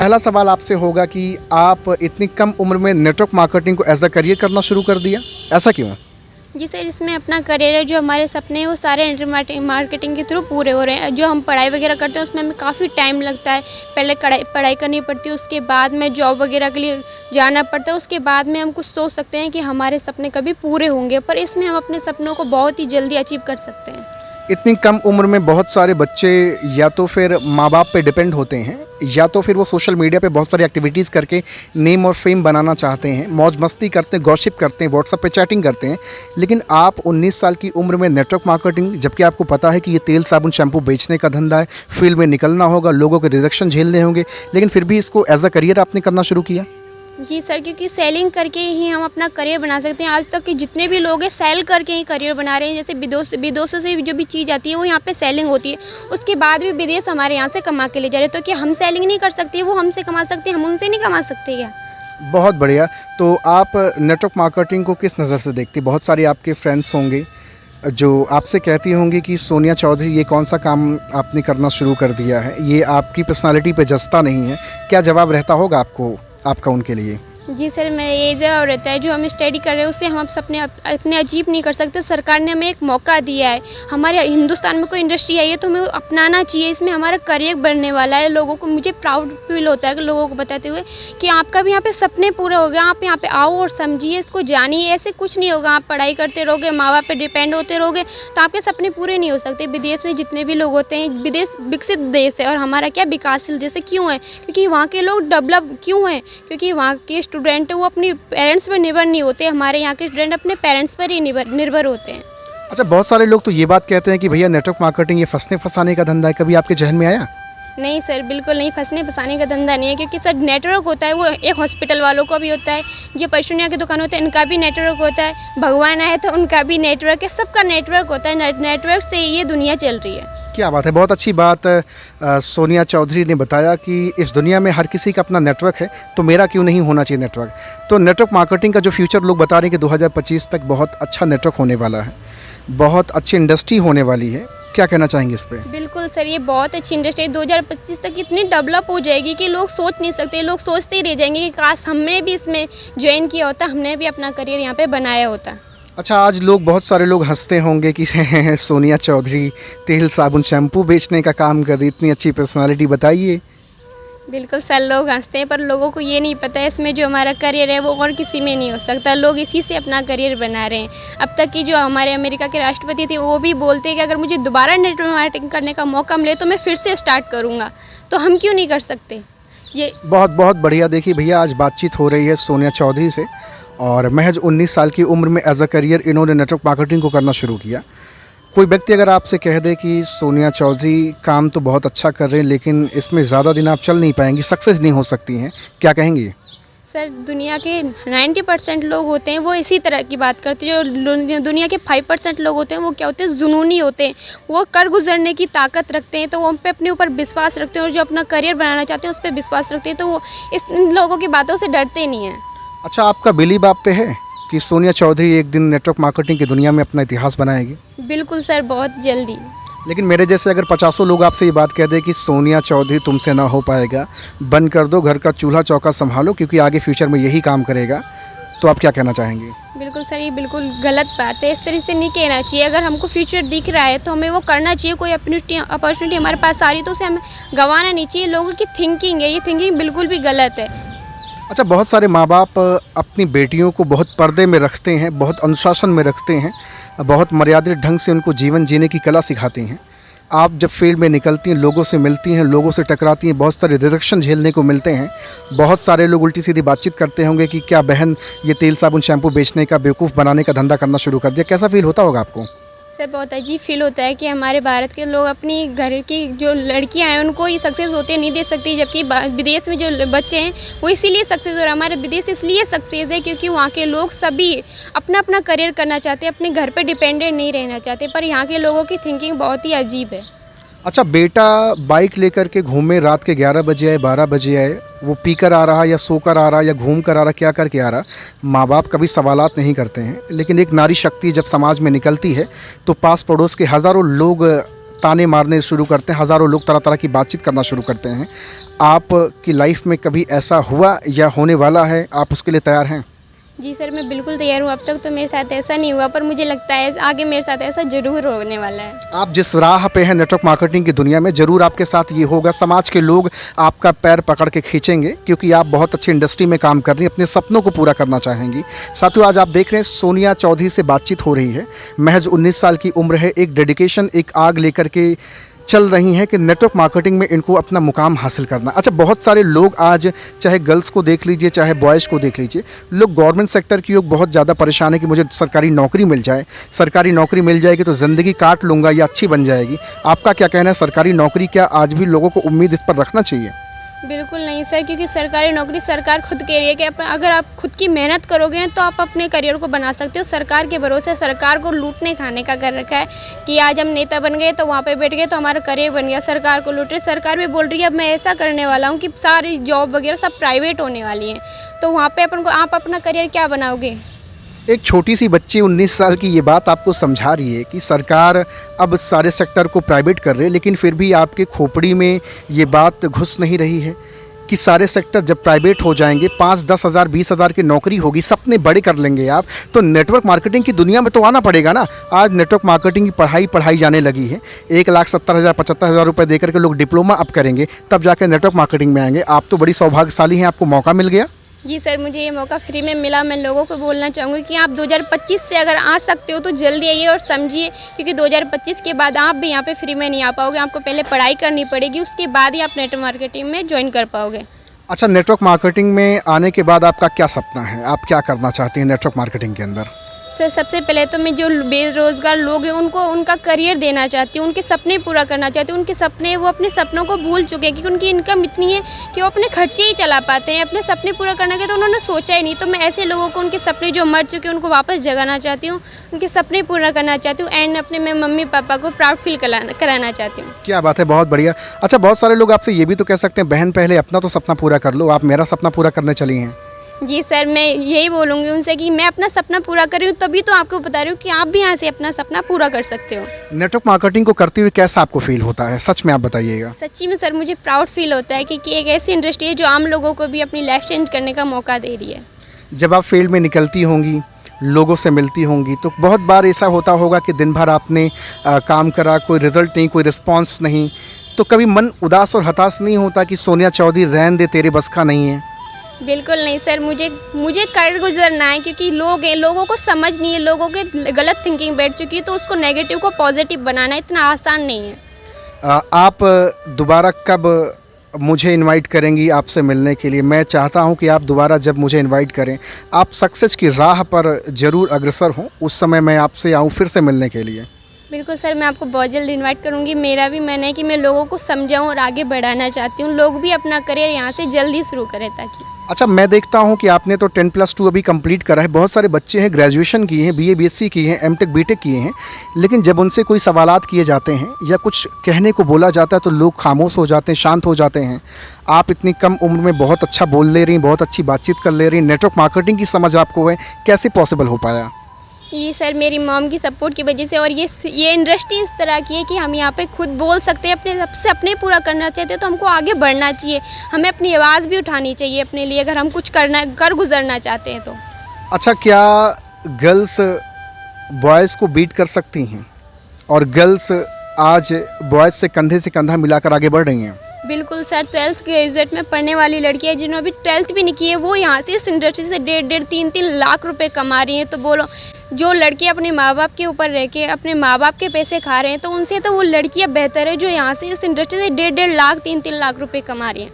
पहला सवाल आपसे होगा कि आप इतनी कम उम्र में नेटवर्क मार्केटिंग को एज अ करियर करना शुरू कर दिया, ऐसा क्यों? जी सर, इसमें अपना करियर है, जो हमारे सपने हैं वो सारे इंटरनेट मार्केटिंग के थ्रू पूरे हो रहे हैं। जो हम पढ़ाई वगैरह करते हैं उसमें हमें काफ़ी टाइम लगता है। पहले पढ़ाई करनी पड़ती है, उसके बाद में जॉब वगैरह के लिए जाना पड़ता है, उसके बाद में हम कुछ सोच सकते हैं कि हमारे सपने कभी पूरे होंगे, पर इसमें हम अपने सपनों को बहुत ही जल्दी अचीव कर सकते हैं। इतनी कम उम्र में बहुत सारे बच्चे या तो फिर माँ बाप पे डिपेंड होते हैं या तो फिर वो सोशल मीडिया पे बहुत सारी एक्टिविटीज़ करके नेम और फेम बनाना चाहते हैं, मौज मस्ती करते हैं, गॉसिप करते हैं, व्हाट्सएप पे चैटिंग करते हैं। लेकिन आप 19 साल की उम्र में नेटवर्क मार्केटिंग, जबकि आपको पता है कि ये तेल साबुन शैम्पू बेचने का धंधा है, फील्ड में निकलना होगा, लोगों के रिजेक्शन झेलने होंगे, लेकिन फिर भी इसको एज अ करियर आपने करना शुरू किया। जी सर, क्योंकि सेलिंग करके ही हम अपना करियर बना सकते हैं। आज तक के जितने भी लोग हैं सेल करके ही करियर बना रहे हैं। जैसे विदेशों से जो भी चीज़ आती है वो यहाँ पे सेलिंग होती है, उसके बाद भी विदेश हमारे यहाँ से कमा के ले जा रहे हैं। तो क्या हम सेलिंग नहीं कर सकते? वो हमसे कमा सकते हैं, हम उनसे नहीं कमा सकते क्या? बहुत बढ़िया। तो आप नेटवर्क मार्केटिंग को किस नज़र से देखती? बहुत सारे आपके फ्रेंड्स होंगे जो आपसे कहती होंगी कि सोनिया चौधरी ये कौन सा काम आपने करना शुरू कर दिया है, ये आपकी पर्सनालिटी पे जचता नहीं है। क्या जवाब रहता होगा आपका उनके लिए? जी सर, मेरा ये जवाब रहता है, जो हम स्टडी कर रहे हैं उससे हम अपने अचीव नहीं कर सकते। सरकार ने हमें एक मौका दिया है, हमारे हिंदुस्तान में कोई इंडस्ट्री आई है तो हमें अपनाना चाहिए। इसमें हमारा करियर बढ़ने वाला है। लोगों को, मुझे प्राउड फील होता है कि लोगों को बताते हुए कि आपका भी यहाँ पे सपने पूरे हो गए। आप यहाँ पे आओ और समझिए, इसको जानिए। ऐसे कुछ नहीं होगा, आप पढ़ाई करते रहोगे, माँ बाप पे डिपेंड होते रहोगे तो आपके सपने पूरे नहीं हो सकते। विदेश में जितने भी लोग होते हैं, विदेश विकसित देश है और हमारा क्या विकासशील देश है। क्यों है? क्योंकि वहाँ के लोग डेवलप क्यों हैं? क्योंकि वहाँ के स्टूडेंट वो अपनी पेरेंट्स पर निर्भर नहीं होते। हमारे यहाँ के स्टूडेंट अपने पेरेंट्स पर ही निर्भर होते हैं। अच्छा, बहुत सारे लोग तो ये बात कहते हैं कि भैया नेटवर्क मार्केटिंग ये फंसने फंसाने का धंधा है। कभी आपके जहन में आया? नहीं सर, बिल्कुल नहीं, फंसने फंसाने का धंधा नहीं है। क्योंकि सर नेटवर्क होता है वो एक हॉस्पिटल वालों का भी होता है, जो परचूनिया की दुकान होता है इनका भी नेटवर्क होता है, भगवान आए तो उनका भी नेटवर्क है, सबका नेटवर्क होता है। नेटवर्क से ये दुनिया चल रही है। क्या बात है, बहुत अच्छी बात सोनिया चौधरी ने बताया कि इस दुनिया में हर किसी का अपना नेटवर्क है, तो मेरा क्यों नहीं होना चाहिए नेटवर्क। तो नेटवर्क मार्केटिंग का जो फ्यूचर लोग बता रहे हैं कि 2025 तक बहुत अच्छा नेटवर्क होने वाला है, बहुत अच्छी इंडस्ट्री होने वाली है। क्या कहना चाहेंगे इस पर? बिल्कुल सर, ये बहुत अच्छी इंडस्ट्री 2025 तक इतनी डेवलप हो जाएगी कि लोग सोच नहीं सकते। लोग सोचते ही रह जाएंगे कि काश हमने भी इसमें ज्वाइन किया होता, हमने भी अपना करियर यहाँ पे बनाया होता। अच्छा, आज बहुत सारे लोग हंसते होंगे कि सोनिया चौधरी तेल साबुन शैम्पू बेचने का काम कर रही, इतनी अच्छी पर्सनालिटी, बताइए। बिल्कुल सर, लोग हंसते हैं पर लोगों को ये नहीं पता है इसमें जो हमारा करियर है वो और किसी में नहीं हो सकता। लोग इसी से अपना करियर बना रहे हैं। अब तक की जो हमारे अमेरिका के राष्ट्रपति थे वो भी बोलते हैं कि अगर मुझे दोबारा नेटवर्क मार्केटिंग करने का मौका मिले तो मैं फिर से स्टार्ट करूँगा, तो हम क्यों नहीं कर सकते? ये बहुत बहुत बढ़िया। देखिए भैया, आज बातचीत हो रही है सोनिया चौधरी से और महज 19 साल की उम्र में एज अ करियर इन्होंने नेटवर्क मार्केटिंग को करना शुरू किया। कोई व्यक्ति अगर आपसे कह दे कि सोनिया चौधरी काम तो बहुत अच्छा कर रहे हैं लेकिन इसमें ज़्यादा दिन आप चल नहीं पाएंगी, सक्सेस नहीं हो सकती हैं, क्या कहेंगी? सर, दुनिया के 90% लोग होते हैं वो इसी तरह की बात करते हैं। जो दुनिया के 5% लोग होते हैं वो क्या होते हैं? जुनूनी होते हैं। वो कर गुजरने की ताकत रखते हैं, तो वो उन पे अपने ऊपर विश्वास रखते हैं और जो अपना करियर बनाना चाहते हैं उस पर विश्वास रखते हैं, तो वो इन लोगों की बातों से डरते नहीं हैं। अच्छा, आपका बिलीव आप पे है कि सोनिया चौधरी एक दिन नेटवर्क मार्केटिंग की दुनिया में अपना इतिहास बनाएगी? बिल्कुल सर, बहुत जल्दी। लेकिन मेरे जैसे अगर 50 लोग आपसे ये बात कह दें कि सोनिया चौधरी तुमसे ना हो पाएगा, बंद कर दो, घर का चूल्हा चौका संभालो क्योंकि आगे फ्यूचर में यही काम करेगा, तो आप क्या कहना चाहेंगे? बिल्कुल सर, ये बिल्कुल गलत बात है। इस तरह से नहीं कहना चाहिए। अगर हमको फ्यूचर दिख रहा है तो हमें वो करना चाहिए। कोई अपॉर्चुनिटी हमारे पास आ रही है तो उसे हमें गंवाना नहीं चाहिए। लोगों की थिंकिंग है, ये थिंकिंग बिल्कुल भी गलत है। अच्छा, बहुत सारे माँ बाप अपनी बेटियों को बहुत पर्दे में रखते हैं, बहुत अनुशासन में रखते हैं, बहुत मर्यादित ढंग से उनको जीवन जीने की कला सिखाते हैं। आप जब फील्ड में निकलती हैं, लोगों से मिलती हैं, लोगों से टकराती हैं, बहुत सारे रिजेक्शन झेलने को मिलते हैं। बहुत सारे लोग उल्टी सीधी बातचीत करते होंगे कि क्या बहन ये तेल साबुन शैम्पू बेचने का, बेवकूफ़ बनाने का धंधा करना शुरू कर दिया। कैसा फील होता होगा आपको? सर, बहुत अजीब फील होता है कि हमारे भारत के लोग अपनी घर की जो लड़कियां हैं उनको ये सक्सेस होते नहीं दे सकती, जबकि विदेश में जो बच्चे हैं वो इसीलिए सक्सेस हो रहा है। हमारे विदेश इसलिए सक्सेस है क्योंकि वहाँ के लोग सभी अपना अपना करियर करना चाहते हैं, अपने घर पे डिपेंडेंट नहीं रहना चाहते। पर यहाँ के लोगों की थिंकिंग बहुत ही अजीब है। अच्छा, बेटा बाइक लेकर के घूमे, रात के 11 बजे आए, 12 बजे आए, वो पी कर आ रहा या सो कर आ रहा या घूम कर आ रहा, क्या करके आ रहा, माँ बाप कभी सवालात नहीं करते हैं। लेकिन एक नारी शक्ति जब समाज में निकलती है तो पास पड़ोस के हज़ारों लोग ताने मारने शुरू करते हैं, हज़ारों लोग तरह तरह की बातचीत करना शुरू करते हैं। आपकी लाइफ में कभी ऐसा हुआ या होने वाला है, आप उसके लिए तैयार हैं? जी सर, मैं बिल्कुल तैयार हूँ। अब तक तो मेरे साथ ऐसा नहीं हुआ, पर मुझे लगता है आगे मेरे साथ ऐसा ज़रूर होने वाला है। आप जिस राह पे हैं नेटवर्क मार्केटिंग की दुनिया में, ज़रूर आपके साथ ये होगा। समाज के लोग आपका पैर पकड़ के खींचेंगे, क्योंकि आप बहुत अच्छी इंडस्ट्री में काम कर रही हैं, अपने सपनों को पूरा करना चाहेंगी। साथियों, आज आप देख रहे हैं सोनिया चौधरी से बातचीत हो रही है। महज 19 साल की उम्र है, एक डेडिकेशन, एक आग लेकर के चल रही हैं कि नेटवर्क मार्केटिंग में इनको अपना मुकाम हासिल करना। अच्छा, बहुत सारे लोग आज, चाहे गर्ल्स को देख लीजिए चाहे बॉयज़ को देख लीजिए, लोग गवर्नमेंट सेक्टर की ओर बहुत ज़्यादा परेशान है कि मुझे सरकारी नौकरी मिल जाए, सरकारी नौकरी मिल जाएगी तो ज़िंदगी काट लूँगा या अच्छी बन जाएगी। आपका क्या कहना है, सरकारी नौकरी क्या आज भी लोगों को उम्मीद इस पर रखना चाहिए? बिल्कुल नहीं सर, क्योंकि सरकारी नौकरी सरकार खुद कह रही है कि अगर आप खुद की मेहनत करोगे तो आप अपने करियर को बना सकते हो। सरकार के भरोसे, सरकार को लूटने खाने का कर रखा है कि आज हम नेता बन गए तो वहाँ पे बैठ गए तो हमारा करियर बन गया। सरकार को लूट रही, सरकार भी बोल रही है अब मैं ऐसा करने वाला हूँ कि सारी जॉब वगैरह सब प्राइवेट होने वाली हैं, तो वहाँ पर अपन को आप अपना करियर क्या बनाओगे? एक छोटी सी बच्ची 19 साल की ये बात आपको समझा रही है कि सरकार अब सारे सेक्टर को प्राइवेट कर रही है, लेकिन फिर भी आपके खोपड़ी में ये बात घुस नहीं रही है कि सारे सेक्टर जब प्राइवेट हो जाएंगे, 5-10 हज़ार 20 हज़ार की नौकरी होगी, सपने बड़े कर लेंगे आप, तो नेटवर्क मार्केटिंग की दुनिया में तो आना पड़ेगा ना। आज नेटवर्क मार्केटिंग की पढ़ाई जाने लगी है। 1,70,000 75,000 रुपये देकर के लोग डिप्लोमा अप करेंगे, तब जाकर नेटवर्क मार्केटिंग में आएंगे। आप तो बड़ी सौभाग्यशाली हैं, आपको मौका मिल गया। जी सर, मुझे ये मौका फ्री में मिला। मैं लोगों को बोलना चाहूँगी कि आप 2025 से अगर आ सकते हो तो जल्दी आइए और समझिए, क्योंकि 2025 के बाद आप भी यहाँ पे फ्री में नहीं आ पाओगे। आपको पहले पढ़ाई करनी पड़ेगी, उसके बाद ही आप नेटवर्क मार्केटिंग में ज्वाइन कर पाओगे। अच्छा, नेटवर्क मार्केटिंग में आने के बाद आपका क्या सपना है, आप क्या करना चाहते हैं नेटवर्क मार्केटिंग के अंदर? सर, सबसे पहले तो मैं जो बेरोज़गार लोग हैं उनको उनका करियर देना चाहती हूँ, उनके सपने पूरा करना चाहती हूँ। उनके सपने, वो अपने सपनों को भूल चुके हैं, क्योंकि उनकी इनकम इतनी है कि वो अपने खर्चे ही चला पाते हैं। अपने सपने पूरा करने के तो उन्होंने सोचा ही नहीं। तो मैं ऐसे लोगों को, उनके सपने जो मर चुके हैं उनको वापस जगाना चाहती हूँ, उनके सपने पूरा करना चाहती हूँ एंड अपने मैं मम्मी पापा को प्राउड फील कराना चाहती हूँ। क्या बात है, बहुत बढ़िया। अच्छा, बहुत सारे लोग आपसे ये भी तो कह सकते हैं, बहन पहले अपना तो सपना पूरा कर लो, आप मेरा सपना पूरा करने चली हैं। जी सर, मैं यही बोलूँगी उनसे कि मैं अपना सपना पूरा कर रही हूँ, तभी तो आपको बता रही हूँ कि आप भी यहाँ से अपना सपना पूरा कर सकते हो। नेटवर्क मार्केटिंग को करते हुए कैसा आपको फील होता है, सच में आप बताइएगा? सच्ची में सर, मुझे प्राउड फील होता है कि एक ऐसी इंडस्ट्री है जो आम लोगों को भी अपनी लाइफ चेंज करने का मौका दे रही है। जब आप फील्ड में निकलती होंगी, लोगों से मिलती होंगी, तो बहुत बार ऐसा होता होगा कि दिन भर आपने काम करा, कोई रिजल्ट नहीं, कोई रिस्पॉन्स नहीं, तो कभी मन उदास और हताश नहीं होता कि सोनिया चौधरी रहने दे, तेरे बस का नहीं है? बिल्कुल नहीं सर, मुझे कर गुजरना है, क्योंकि लोग हैं, लोगों को समझ नहीं है, लोगों के गलत थिंकिंग बैठ चुकी है, तो उसको नेगेटिव को पॉजिटिव बनाना इतना आसान नहीं है। आप दोबारा कब मुझे इनवाइट करेंगी आपसे मिलने के लिए? मैं चाहता हूं कि आप दोबारा जब मुझे इनवाइट करें, आप सक्सेस की राह पर ज़रूर अग्रसर हों, उस समय मैं आपसे आऊं फिर से मिलने के लिए। बिल्कुल सर, मैं आपको बहुत जल्द इनवाइट करूंगी। मेरा भी मन है कि मैं लोगों को समझाऊं और आगे बढ़ाना चाहती हूं, लोग भी अपना करियर यहाँ से जल्दी शुरू करें ताकि। अच्छा, मैं देखता हूं कि आपने तो 10+2 अभी कंप्लीट करा है, बहुत सारे बच्चे हैं ग्रेजुएशन किए हैं, BA BSc किए हैं, M.Tech B.Tech किए हैं, लेकिन जब उनसे कोई सवालात किए जाते हैं या कुछ कहने को बोला जाता है तो लोग खामोश हो जाते हैं, शांत हो जाते हैं। आप इतनी कम उम्र में बहुत अच्छा बोल ले रही हैं, बहुत अच्छी बातचीत कर ले रही हैं, नेटवर्क मार्केटिंग की समझ आपको है, कैसे पॉसिबल हो पाया? ये सर मेरी मॉम की सपोर्ट की वजह से, और ये इंडस्ट्री इस तरह की है कि हम यहाँ पे खुद बोल सकते हैं, अपने सबसे अपने पूरा करना चाहते हैं तो हमको आगे बढ़ना चाहिए, हमें अपनी आवाज़ भी उठानी चाहिए अपने लिए, अगर हम कुछ कर गुजरना चाहते हैं तो। अच्छा, क्या गर्ल्स बॉयज़ को बीट कर सकती हैं और गर्ल्स आज बॉयज़ से कंधे से कंधा मिलाकर आगे बढ़ रही हैं? बिल्कुल सर, 12th ग्रेजुएट में पढ़ने वाली लड़कियाँ जिन्होंने अभी 12th भी नहीं की है, वो यहाँ से इस इंडस्ट्री से 1.5-3 लाख रुपए कमा रही हैं। तो बोलो, जो लड़कियाँ अपने माँ बाप के ऊपर रह के अपने माँ बाप के पैसे खा रहे हैं, तो उनसे तो वो लड़कियाँ बेहतर है जो यहाँ से इस इंडस्ट्री से 1.5 लाख 3 लाख रुपए कमा रही हैं।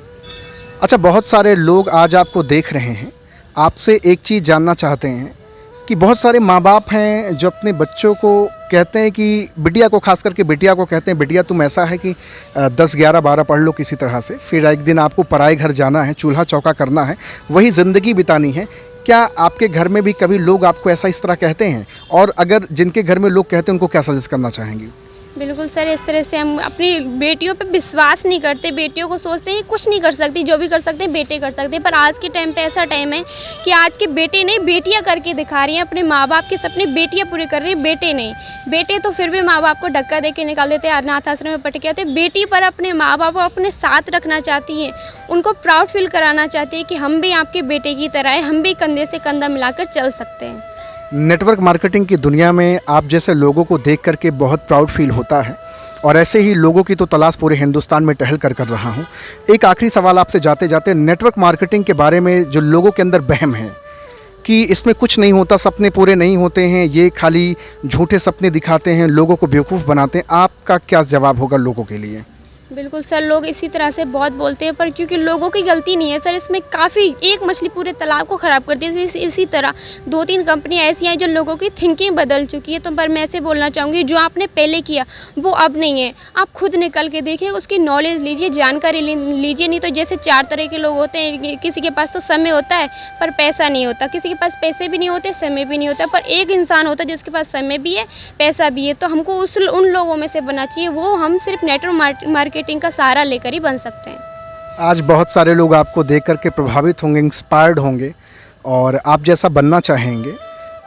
अच्छा, बहुत सारे लोग आज आपको देख रहे हैं, आपसे एक चीज़ जानना चाहते हैं कि बहुत सारे माँ बाप हैं जो अपने बच्चों को कहते हैं कि बिटिया को, खास करके बिटिया को कहते हैं, बिटिया तुम ऐसा है कि 10, 11, 12 पढ़ लो किसी तरह से, फिर एक दिन आपको पराए घर जाना है, चूल्हा चौका करना है, वही ज़िंदगी बितानी है। क्या आपके घर में भी कभी लोग आपको ऐसा इस तरह कहते हैं? और अगर जिनके घर में लोग कहते हैं उनको क्या सजेस्ट करना चाहेंगी? बिल्कुल सर, इस तरह से हम अपनी बेटियों पे विश्वास नहीं करते, बेटियों को सोचते हैं कि कुछ नहीं कर सकती, जो भी कर सकते हैं बेटे कर सकते हैं। पर आज के टाइम पे ऐसा टाइम है कि आज के बेटे नहीं, बेटियां करके दिखा रही हैं, अपने माँ बाप के सपने बेटियां पूरे कर रही हैं, बेटे नहीं। बेटे तो फिर भी माँ बाप को धक्का दे के निकाल देते हैं, अनाथ आश्रम में पटक के आते हैं। बेटी पर अपने माँ बाप को अपने साथ रखना चाहती हैं, उनको प्राउड फील कराना चाहती है कि हम भी आपके बेटे की तरह हैं, हम भी कंधे से कंधा मिलाकर चल सकते हैं। नेटवर्क मार्केटिंग की दुनिया में आप जैसे लोगों को देख करके बहुत प्राउड फील होता है, और ऐसे ही लोगों की तो तलाश पूरे हिंदुस्तान में टहल कर रहा हूँ। एक आखिरी सवाल आपसे जाते जाते, नेटवर्क मार्केटिंग के बारे में जो लोगों के अंदर वहम है कि इसमें कुछ नहीं होता, सपने पूरे नहीं होते हैं, ये खाली झूठे सपने दिखाते हैं, लोगों को बेवकूफ़ बनाते हैं, आपका क्या जवाब होगा लोगों के लिए? बिल्कुल सर, लोग इसी तरह से बहुत बोलते हैं, पर क्योंकि लोगों की गलती नहीं है सर, इसमें काफ़ी एक मछली पूरे तालाब को ख़राब करती है। इसी तरह 2-3 कंपनियां ऐसी हैं जो लोगों की थिंकिंग बदल चुकी है। तो पर मैं ऐसे बोलना चाहूँगी, जो आपने पहले किया वो अब नहीं है, आप खुद निकल के देखिए, उसकी नॉलेज लीजिए, जानकारी लीजिए। नहीं तो जैसे 4 तरह के लोग होते हैं, किसी के पास तो समय होता है पर पैसा नहीं होता, किसी के पास पैसे भी नहीं होते, समय भी नहीं होता, पर एक इंसान होता है जिसके पास समय भी है, पैसा भी है। तो हमको उन लोगों में से बनना चाहिए, वो हम सिर्फ नेटवर्क मार्केटिंग का सहारा लेकर ही बन सकते हैं। आज बहुत सारे लोग आपको देख करके प्रभावित होंगे, इंस्पायर्ड होंगे, और आप जैसा बनना चाहेंगे।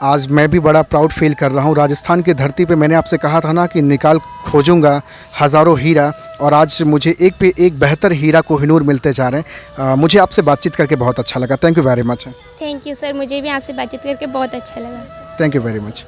आज मैं भी बड़ा प्राउड फील कर रहा हूँ। राजस्थान की धरती पे मैंने आपसे कहा था ना कि निकाल खोजूंगा हज़ारों हीरा, और आज मुझे एक पे एक बेहतर हीरा कोहिनूर मिलते जा रहे हैं। मुझे आपसे बातचीत करके बहुत अच्छा लगा। Thank you very much. Thank you sir, मुझे भी आपसे बातचीत करके बहुत अच्छा लगा। Thank you very much.